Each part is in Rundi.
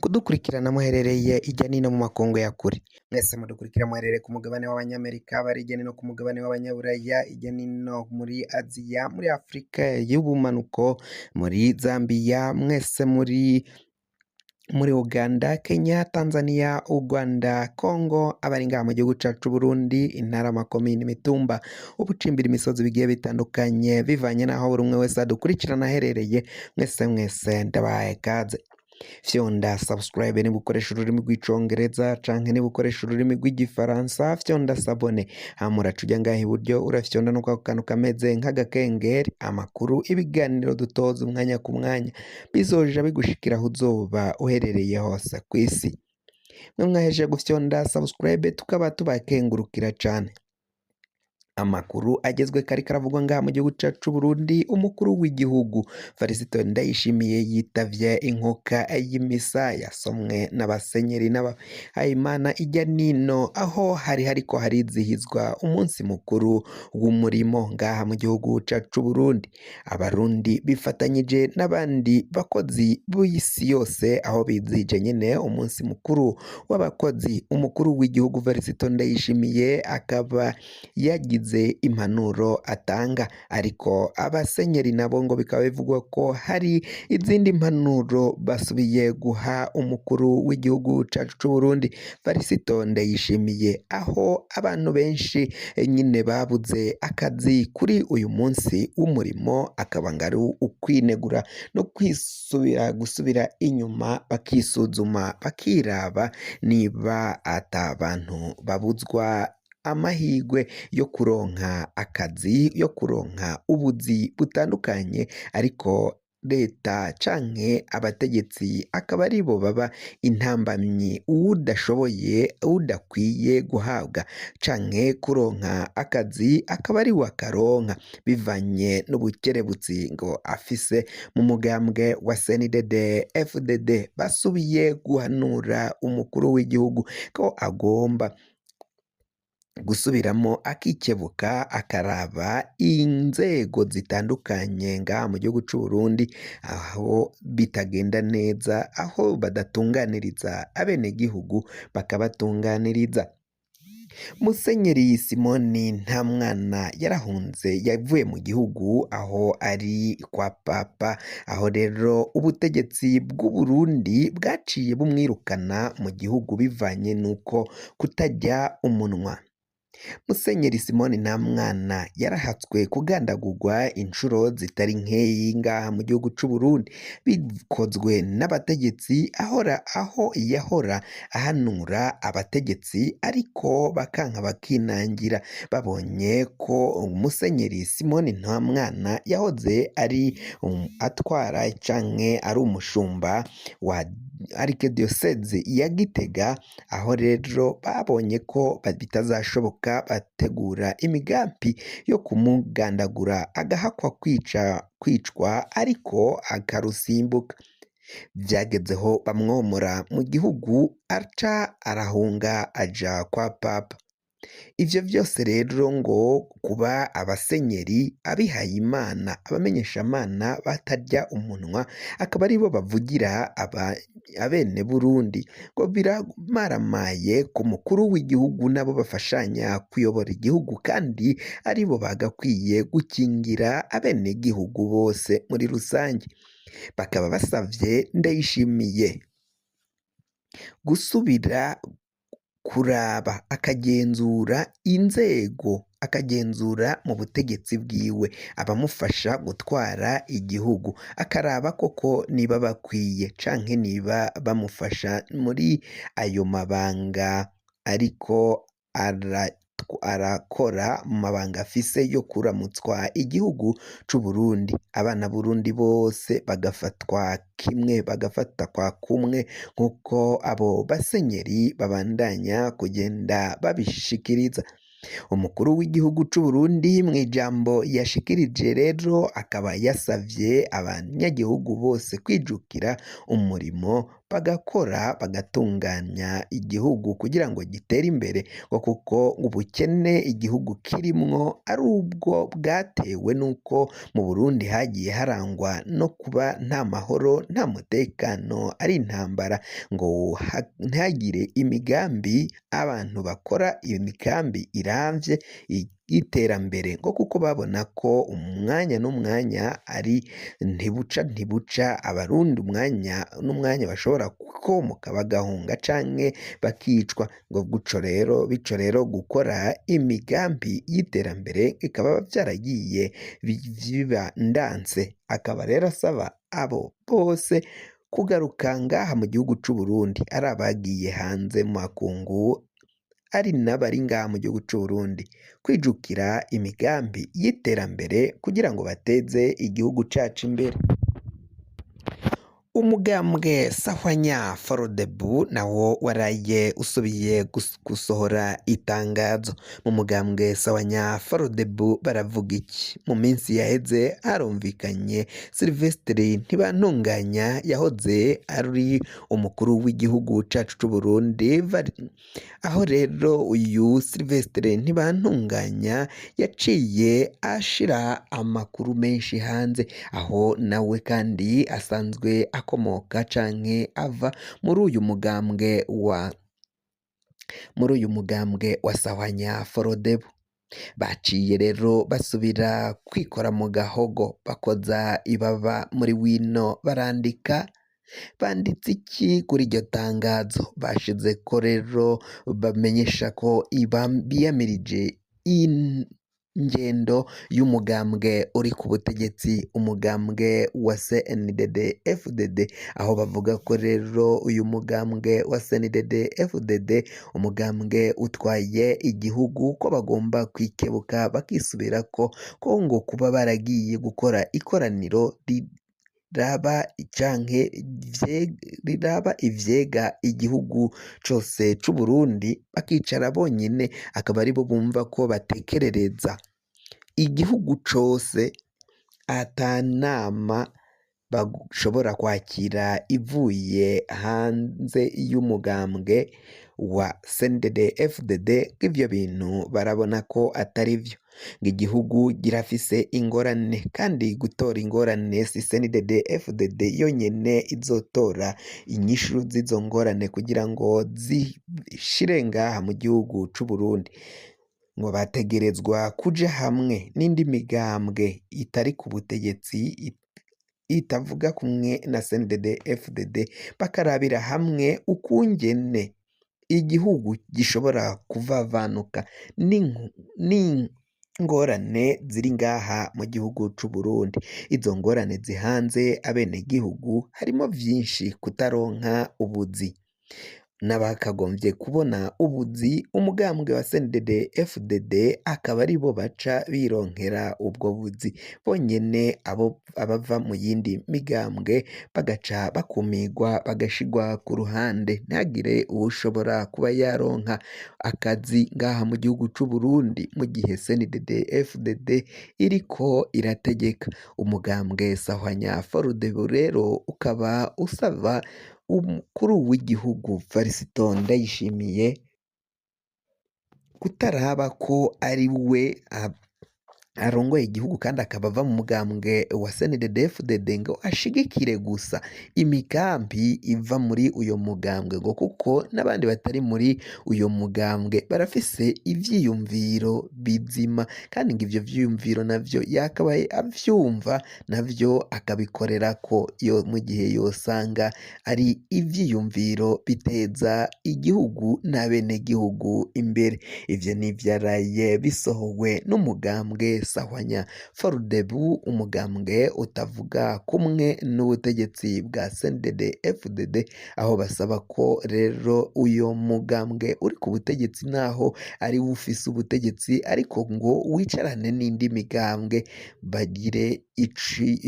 kudukurikirana muherereye irya nino mu makungu ya kure. Mwese mudukurikira muherereye ku mugabane w'abanyamerika, bari irya nino ku mugabane w'abanyaburaya, irya nino muri Aziya, muri Afurika y'ubumanuko, muri Zambia, mwese muri Uganda, Kenya, Tanzania, u Rwanda, Congo, abari ngaha mu gihugu cacu c'Uburundi, intara, amakomine, imitumba, ubucimbira, imisozi bigiye bitandukanye bivanye n'aho buri umwe wese adukurikirana aherereye. Mwese ndabahaye kaze. Fyonda subscribe niba ukoresha ururimi rw'icongereza canke niba ukoresha ururimi rw'igifaransa, fyonda sabone, hama uraca uja ngaha iburyo urafyonda no kwako kantu kameze nk'agakengeri, amakuru, ibiganiro dutoza umwanya ku mwanya bizoja bigushikira aho uzoba uherereye hose kw'isi. Mwe mwahejeje gufyonda subscribe tukaba tubakengurukira cane. Amakuru agezwe kari karavugwa ngaha mu gihugu cacu c'Uburundi, umukuru w'igihugu Varisito Ndayishimiye yitavye inkoka y'imisa yasomwe n'abasenyeri n'abahayimana irya nino, aho hariko harizihizwa umunsi mukuru w'umurimo ngaha mu gihugu cacu c'Uburundi. Abarundi bifatanyije n'abandi bakozi b'isi yose aho bizihije nyene umunsi mukuru w'abakozi. Umukuru w'igihugu Varisito Ndayishimiye akaba yagize impanuro atanga, ariko abasenyeri nabo ngo bikaba bivugwa ko hari izindi mpanuro basubiye guha umukuru w'igihugu cacu c'Uburundi Varisito Ndayishimiye, aho abantu benshi nyine babuze akazi kuri uyu munsi w'umurimo, akaba ngo ari ukwinegura no gusubira inyuma bakisuzuma bakiraba niba ata bantu babuzwa amahigwe yo kuronka akazi, yo kuronka ubuzi butandukanye, ariko leta canke abategetsi akaba aribo baba intambamyi uwudashoboye, udakwiye guhabwa canke kuronka akazi akaba ari wakaronka bivanye n'ubukerebutsi ngo afise mu mugambwe wa CNDD FDD. Basubiye guhanura umukuru w'igihugu ko agomba gusubiramo akikebuka akaraba inzego zitandukanye ngaha mu gihugu c'Uburundi aho bitagenda neza, aho badatunganiriza abenegihugu bakabatunganiriza. Musenyeri Simoni Ntamwana yarahunze, yavuye mu gihugu aho ari kwa Papa, aho rero ubutegetsi bw'Uburundi bwaciye bumwirukana mu gihugu bivanye n'uko kutajya umunwa. Musenyeri Simoni Ntamwana yarahatswe kugandagurwa inshuro zitari nkeyi ngaha mu gihugu c'Uburundi, bikozwe n'abategetsi aho yahora ahanura abategetsi, ariko bakanka bakinangira babonye ko Musenyeri Simoni Ntamwana yahoze ari atwara canke ari umushumba wa arikidiyoseze ya Gitega, aho rero babonye ko bitazashoboka, bategura imigambi yo kumugandagura agahakwa kwicwa ariko akarusimbuka. Vyagezeho bamwomora mu gihugu, aca arahunga aja kwa Papa. Ivyo vyose rero ngo kuba abasenyeri, abihayimana, abamenyeshamana batarya umunwa akaba aribo bavugira abene Burundi, ngo biramaramaye ku mukuru w'igihugu nabo bafashanya kuyobora igihugu, kandi aribo bagakwiye gukingira abenegihugu bose muri rusange. Bakaba basavye Ndayishimiye gusubira kuraba akagenzura inzego, akagenzura mu butegetsi bwiwe abamufasha gutwara igihugu, akaraba koko niba bakwiye canke niba bamufasha muri ayo mabanga ariko arakora mu mabanga afise yo kuramutswa igihugu c'Uburundi. Abana Burundi bose bagafatwa kimwe, bagafatwa kumwe, nk'uko abo basenyeri babandanya kugenda babishikiriza. Umukuru w'igihugu c'Uburundi mu ijambo yashikirije rero akaba yasavye abanyagihugu bose kwijukira umurimo, bagakora bagatunganya igihugu kugira ngo gitere imbere ngo kuko ubukene igihugu kirimwo ari ubwo bwatewe n'uko mu Burundi hagiye harangwa no kuba nta mahoro nta mutekano ari intambara ngo ntihagire imigambi abantu bakora iyo migambi iramvye y'iterambere ngo kuko babona ko umwanya n'umwanya ari ntibuca abarundi umwanya n'umwanya bashobora gukomoka bagahunga canke bakicwa ngo bico rero gukora imigambi y'iterambere bikaba vyaragiye biba ndanse akaba rero asaba abo bose kugaruka ngaha mu gihugu c'u Burundi ari abagiye hanze mu makungu ari n'abari ngaha mu gihugu c'u Burundi kwijukira imigambi y'iterambere kugira ngo bateze igihugu cacu imbere. Umugambwe Sahwanya Frodebu nawo waraye usubiye gusohora itangazo. Mu mugambwe Sahwanya Frodebu baravuga iki? Mu minsi yaheze harumvikanye Sylvestre Ntibantunganya yahoze ari umukuru w'igihugu cacu c'u Burundi, aho rero uyu Sylvestre Ntibantunganya yaciye ashira amakuru menshi hanze, aho nawe kandi asanzwe akomoka canke ava muri uyu mugambwe wa Sahwanya Frodebu. Baciye rero basubira kwikora mu gahogo bakoza ibaba muri wino barandika. Banditse iki kuri iryo tangazo? Bashize ko rero bamenyesha ko biyamirije ingendo y'umugambwe uri ku butegetsi, umugambwe wa CNDD-FDD, aho bavuga ko rero uyu mugambwe wa CNDD-FDD umugambwe utwaye igihugu ko bagomba kwikebuka bakisubirako ko ngo kuba baragiye gukora ikoraniro riraba ivyega igihugu cose c'u Burundi bakicara bonyene akaba aribo bumva ko batekerereza igihugu cose, ata nama bashobora kwakira ivuye hanze y'umugambwe wa CNDD-FDD. Ivyo bintu barabona ko atari vyo, ngo igihugu girafise ingorane kandi gutora ingorane si CNDD-FDD yonyene izotora inyishu z'izo ngorane kugira ngo zishire ngaha mu gihugu c'u Burundi, ngo bategerezwa kuja hamwe n'indi migambwe itari ku butegetsi itavuga kumwe na CNDD-FDD bakarabira hamwe ukungene igihugu gishobora kuvavanuka n'ingorane ziri ngaha mu gihugu c'u Burundi. Izo ngorane zihanze abenegihugu harimo vyinshi: kutaronka ubuzi, n'abakagombye kubona ubuzi umugambwe wa CNDD-FDD akaba aribo baca bironkera ubwo buzi bonyene, abava mu yindi migambwe bagaca bakumirwa bagashigwa ku ruhande, ntihagire uwushobora kuba yaronka akazi ngaha mu gihugu c'u Burundi mu gihe CNDD-FDD iriko irategeka. Umugambwe Sahwanya Frodebu rero ukaba usaba umukuru w'igihugu Varisito Ndayishimiye kutaraba ko ari we arongoye igihugu kandi akaba ava mu mugambwe wa CNDD-FDD ngo ashigikire gusa imigambi iva muri uyo mugambwe, ngo kuko n'abandi batari muri uyo mugambwe barafise ivyiyumviro bizima kandi ngo ivyo vyiyumviro navyo yakabaye avyumva navyo akabikorerako mu gihe yosanga ari ivyiyumviro biteza igihugu n'abenegihugu imbere. Ivyo nivyaraye bisohowe n'umugambwe Sahwanya Frodebu, umugambwe utavuga kumwe n'ubutegetsi bwa CNDD-FDD, aho basaba ko rero uyo mugambwe uri ku butegetsi naho ari ufise ubutegetsi ariko ngo wicarane n'indi migambwe bagire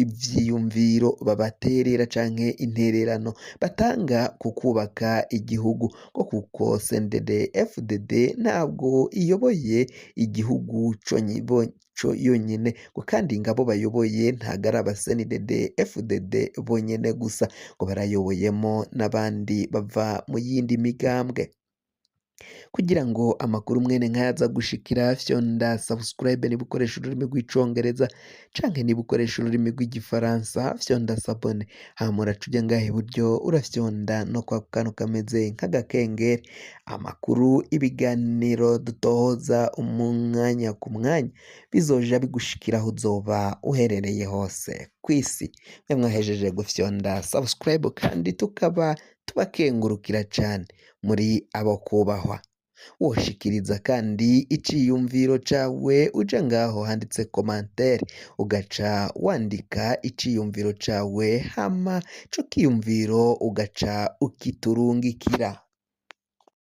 ivyiyumviro babaterera canke intererano batanga ku kubaka igihugu, ngo kuko CNDD-FDD ntabwo iyoboye igihugu ico yonyene ngo kandi ngabo bayoboye ntago ari aba CNDD FDD bonyene gusa ngo barayoboyemo n'abandi bava mu yindi migambwe. Kugira ngo amakuru mwene nkaya aza gushikira fyonda subscribe niba ukoresha ururimi rw'icongereza canke niba ukoresha ururimi rw'igifaransa fyonda sabone hama uraca uja ngaha iburyo urafyonda no kwa kantu kameze nk'agakengeri amakuru ibiganiro dutohoza umwanya ku mwanya bizoja bigushikira aho uzoba uherereye hose kw'isi. Mwe mwahejeje gufyonda subscribe kandi tukaba tubakengurukira cane muri abo kubahwa. Woshikiriza kandi iciyumviro cawe uja ngaho handitse commentaire ugaca wandika iciyumviro cawe hama ico kiyumviro ugaca ukiturungikira.